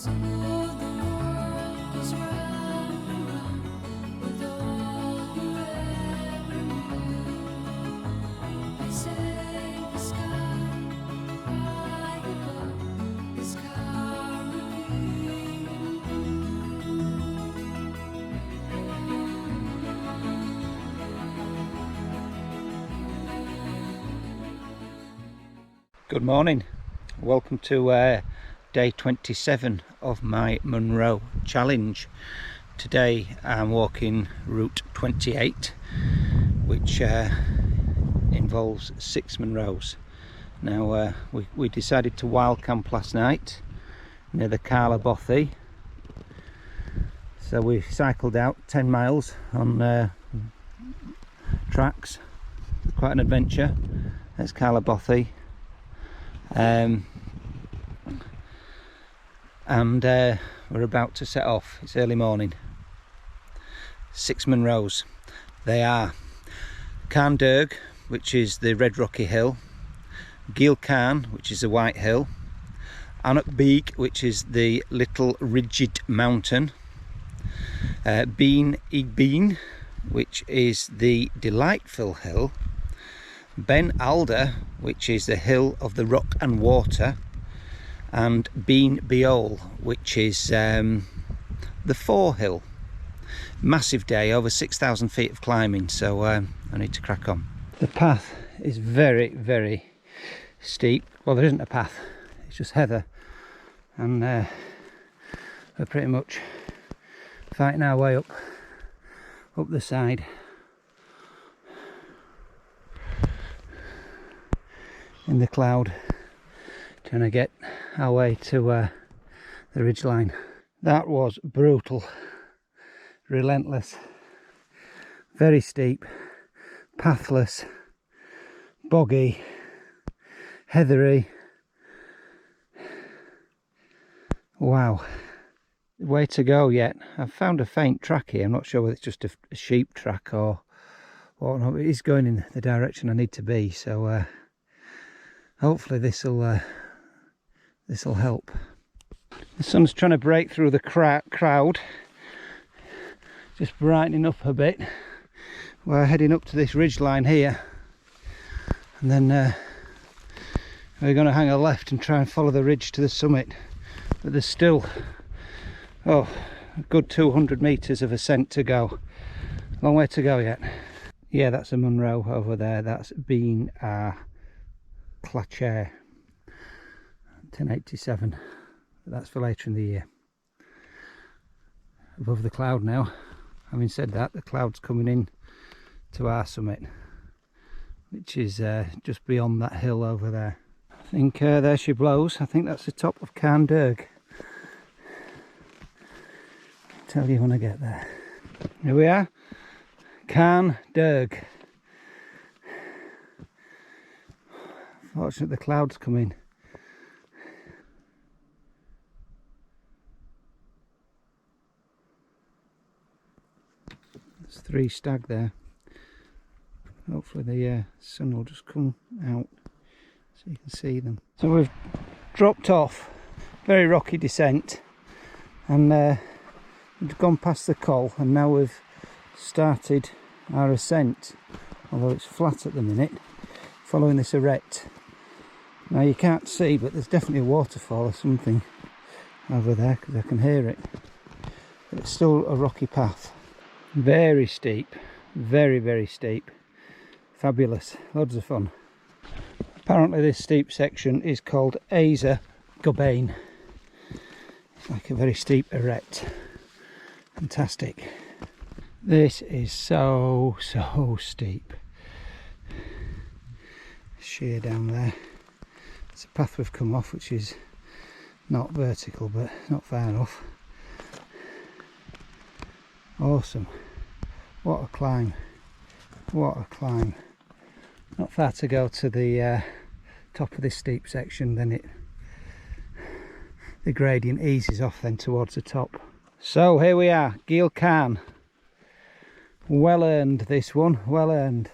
Good morning, welcome to day 27 of my Munros challenge. Today I'm walking route 28, which involves 6 Munros. Now we decided to wild camp last night near the Carn, so we cycled out 10 miles on tracks. Quite an adventure. That's Carn. We're about to set off. It's early morning. 6 Munros. They are Carn, which is the red rocky hill, Geal-Charn, which is the white hill, Dearg, which is the little rigid mountain, Dearg, which is the delightful hill, Alder, which is the hill of the rock and water, and Geal, which is the 4 hill. Massive day, over 6,000 feet of climbing, so I need to crack on. The path is very, very steep. Well, there isn't a path, it's just heather, and we're pretty much fighting our way up the side. In the cloud, trying to get our way to the ridgeline. That was brutal, relentless, very steep, pathless, boggy, heathery. Wow, way to go yet. I've found a faint track here. I'm not sure whether it's just a sheep track or whatnot, but it is going in the direction I need to be, so hopefully this'll help. The sun's trying to break through the crowd, just brightening up a bit. We're heading up to this ridge line here, and then we're going to hang a left and try and follow the ridge to the summit. But there's still a good 200 meters of ascent to go. Long way to go yet. Yeah, that's a Munros over there. That's been Geal-Charn 1087, but that's for later in the year. Above the cloud now. Having said that, the cloud's coming in to our summit, which is just beyond that hill over there. I think there she blows. I think that's the top of Carn. I'll tell you when I get there. Here we are, Carn. Fortunate the clouds come in. There's 3 stag there. Hopefully the sun will just come out so you can see them. So we've dropped off, very rocky descent, and we've gone past the col, and now we've started our ascent, although it's flat at the minute, following this arête. Now you can't see, but there's definitely a waterfall or something over there because I can hear it. But it's still a rocky path. Very steep, very, very steep. Fabulous, loads of fun. Apparently this steep section is called Alder. It's like a very steep arête. Fantastic. This is so steep. Sheer down there. It's a path we've come off, which is not vertical but not far off. Awesome. What a climb. What a climb. Not far to go to the top of this steep section, then the gradient eases off then towards the top. So here we are, Geal-Charn. Well earned, this one, well earned.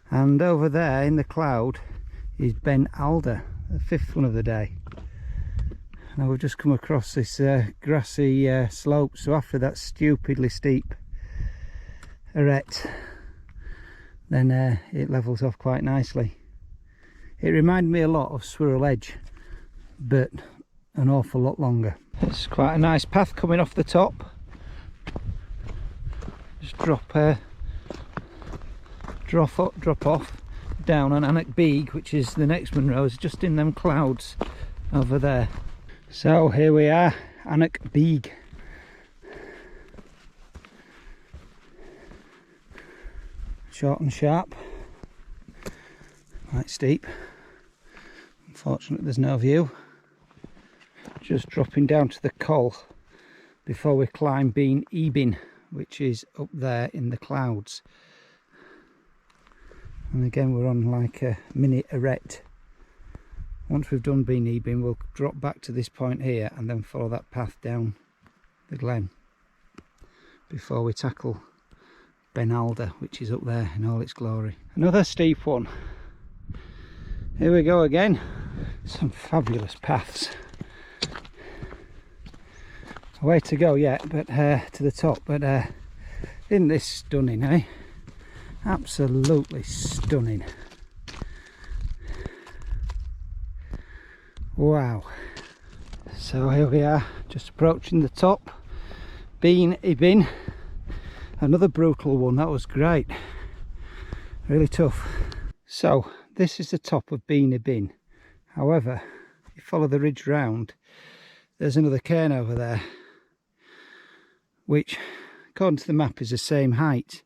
And over there in the cloud is Alder, the 5th one of the day. Now we've just come across this grassy slope, so after that stupidly steep arête, then it levels off quite nicely. It reminded me a lot of Swirl Edge, but an awful lot longer. It's quite a nice path coming off the top. Just drop off down on Dearg, which is the next Munros, just in them clouds over there. So here we are, Dearg. Short and sharp, quite steep. Unfortunately there's no view. Just dropping down to the col before we climb Bean Ebin, which is up there in the clouds. And again we're on like a mini arête. Once we've done Bean Ebin, we'll drop back to this point here and then follow that path down the glen before we tackle Ben Alder, which is up there in all its glory. Another steep one. Here we go again. Some fabulous paths. A way to go yet, but to the top. But isn't this stunning, eh? Absolutely stunning. Wow. So here we are, just approaching the top. Bean Ebin. Another brutal one. That was great. Really tough. So this is the top of Bean Ebin. However, if you follow the ridge round, there's another cairn over there, which according to the map is the same height,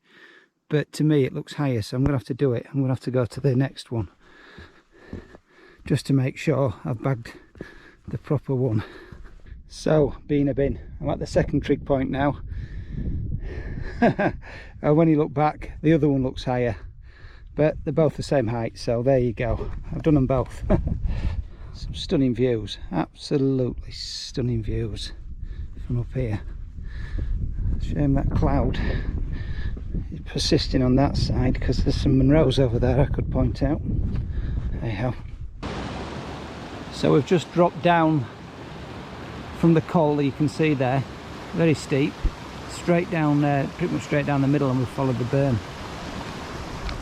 but to me it looks higher, so I'm going to have to do it. I'm going to have to go to the next one just to make sure I've bagged the proper one. So Bean Ebin, I'm at the second trig point now. When you look back, the other one looks higher, but they're both the same height, so there you go. I've done them both. Some stunning views, absolutely stunning views from up here. Shame that cloud is persisting on that side, because there's some Munros over there I could point out. Anyhow, so we've just dropped down from the col that you can see there, very steep, straight down, pretty much straight down the middle, and we followed the burn.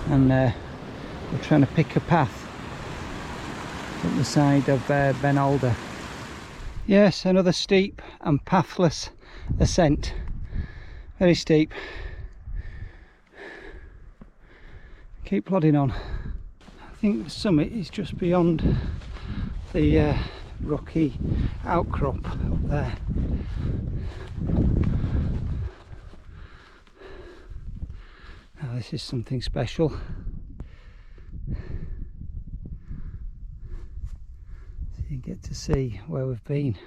And we're trying to pick a path up the side of Ben Alder. Yes, another steep and pathless ascent. Very steep. Keep plodding on. I think the summit is just beyond the rocky outcrop up there. Now this is something special. So you get to see where we've been.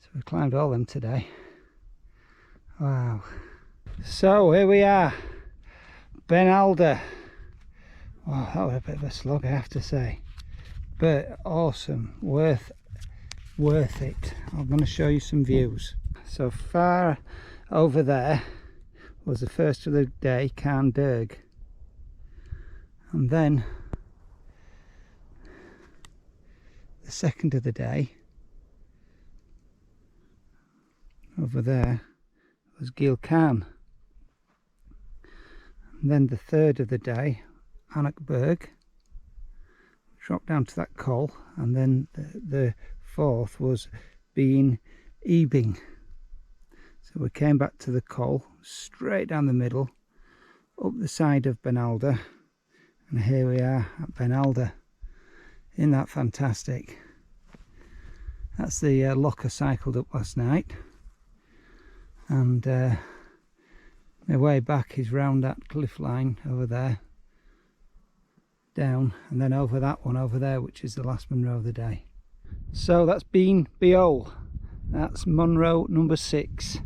So we've climbed all them today. Wow. So here we are, Ben Alder. Wow, that was a bit of a slog, I have to say, but awesome, worth it. I'm going to show you some views. So far over there was the first of the day, Carn Dearg, and then the second of the day over there was Geal-Charn, and then the third of the day, Dearg, dropped down to that col, and then the fourth was Bean Ebin. So we came back to the col, straight down the middle, up the side of Ben Alder, and here we are at Ben Alder. Isn't that fantastic? That's the lock I cycled up last night, and my way back is round that cliff line over there, down, and then over that one over there, which is the last Munro of the day. So that's Bean Beol. That's Munro number 6.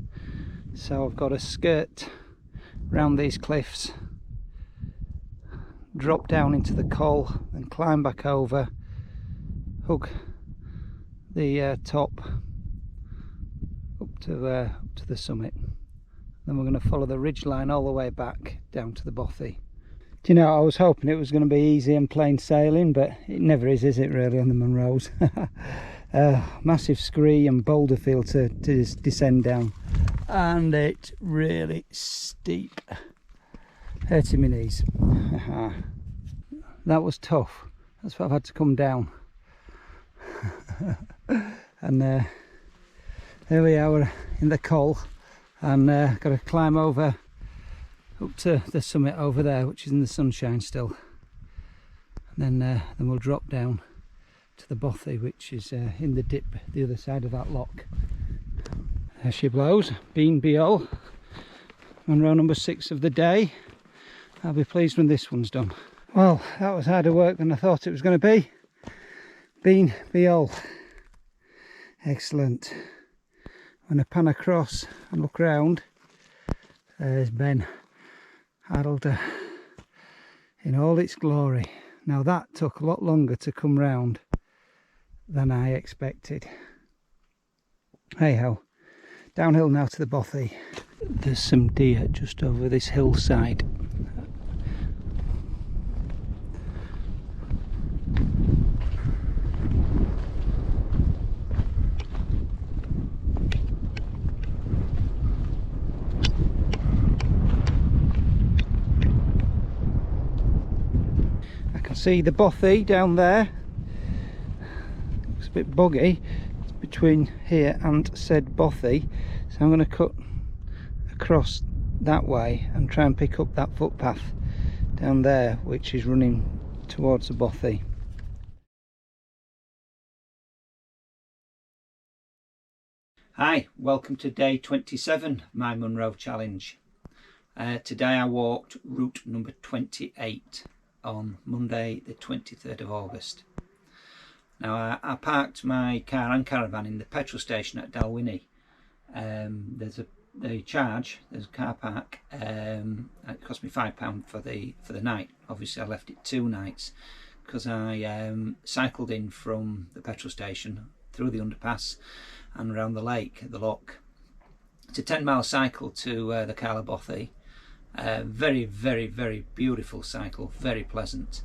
So I've got a skirt round these cliffs, drop down into the col, then climb back over, hug the top up to the summit. Then we're going to follow the ridge line all the way back down to the bothy. Do you know, I was hoping it was going to be easy and plain sailing, but it never is it really, on the Munros? massive scree and boulder field to descend down, and it's really steep, hurting my knees. That was tough. That's what I've had to come down. And here we are, we're in the col, and got to climb over up to the summit over there, which is in the sunshine still, and then we'll drop down to the bothy, which is in the dip the other side of that lock. There she blows, Bean Geal, Munro number 6 of the day. I'll be pleased when this one's done. Well, that was harder work than I thought it was going to be. Bean Geal, excellent. When I pan across and look round, there's Ben Alder in all its glory. Now that took a lot longer to come round than I expected. Hey ho, downhill now to the bothy. There's some deer just over this hillside. See the bothy down there. Looks a bit boggy. It's between here and said bothy, so I'm going to cut across that way and try and pick up that footpath down there, which is running towards the bothy. Hi, welcome to day 27 of my Munro challenge. Today I walked route number 28 on Monday the 23rd of August. Now I parked my car and caravan in the petrol station at Dalwhinnie. There's a car park. It cost me £5 for the night. Obviously I left it 2 nights because I cycled in from the petrol station through the underpass and around the lake at the lock. It's a 10-mile cycle to the Carla bothy. Very, very, very beautiful cycle, very pleasant.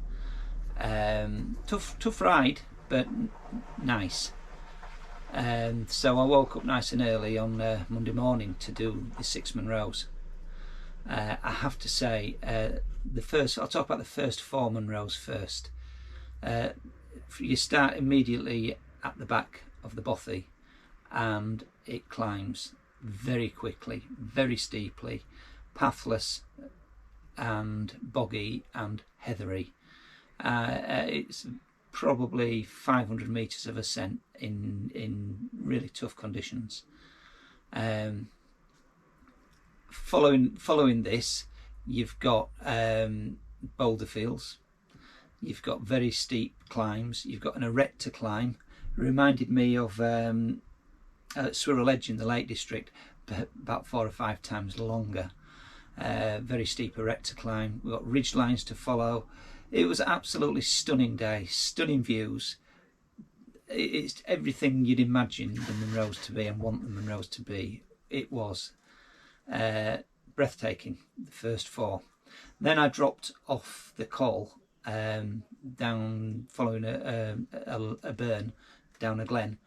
Tough ride, but nice. So I woke up nice and early on Monday morning to do the 6 Munros. I have to say, I'll talk about the first 4 Munros first. You start immediately at the back of the bothy, and it climbs very quickly, very steeply, pathless and boggy and heathery. It's probably 500 metres of ascent in really tough conditions. Following this, you've got boulder fields, you've got very steep climbs, you've got an erect to climb. It reminded me of Swirl Edge in the Lake District, but about 4 or 5 times longer. Very steep erect to climb. We've got ridge lines to follow. It was an absolutely stunning day, stunning views. It's everything you'd imagine the Munros to be and want the Munros to be. It was breathtaking, the first 4. Then I dropped off the col down, following a burn down a glen,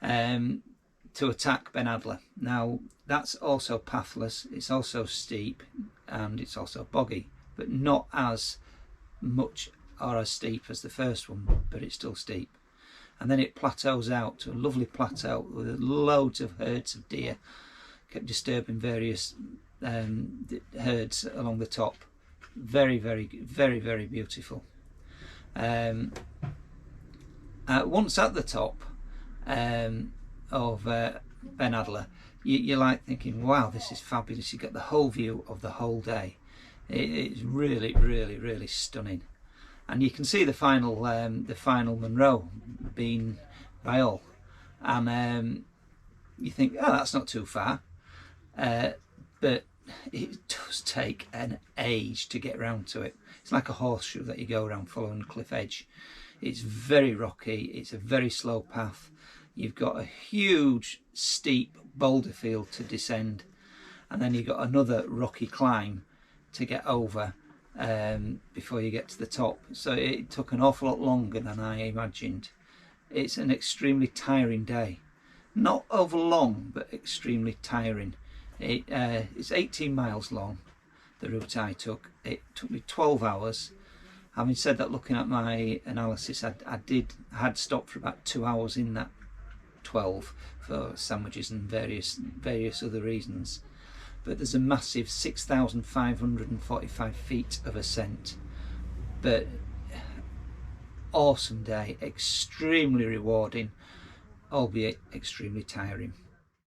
to attack Ben Adler. Now that's also pathless, it's also steep, and it's also boggy, but not as much or as steep as the first one, but it's still steep. And then it plateaus out to a lovely plateau with loads of herds of deer, kept disturbing various herds along the top. Very, very, very, very beautiful. Once at the top of Ben Adler, you're like thinking, wow, this is fabulous. You get the whole view of the whole day. It's really, really, really stunning. And you can see the final Munro, Bean Geal, and you think, oh, that's not too far, but it does take an age to get round to it. It's like a horseshoe that you go around following a cliff edge. It's very rocky, it's a very slow path. You've got a huge steep boulder field to descend, and then you've got another rocky climb to get over before you get to the top. So it took an awful lot longer than I imagined. it's an extremely tiring day. Not over long, but extremely tiring. It's 18 miles long, the route I took. It took me 12 hours. Having said that, looking at my analysis, I had stopped for about 2 hours in that 12 for sandwiches and various other reasons. But there's a massive 6,545 feet of ascent. But awesome day, extremely rewarding, albeit extremely tiring.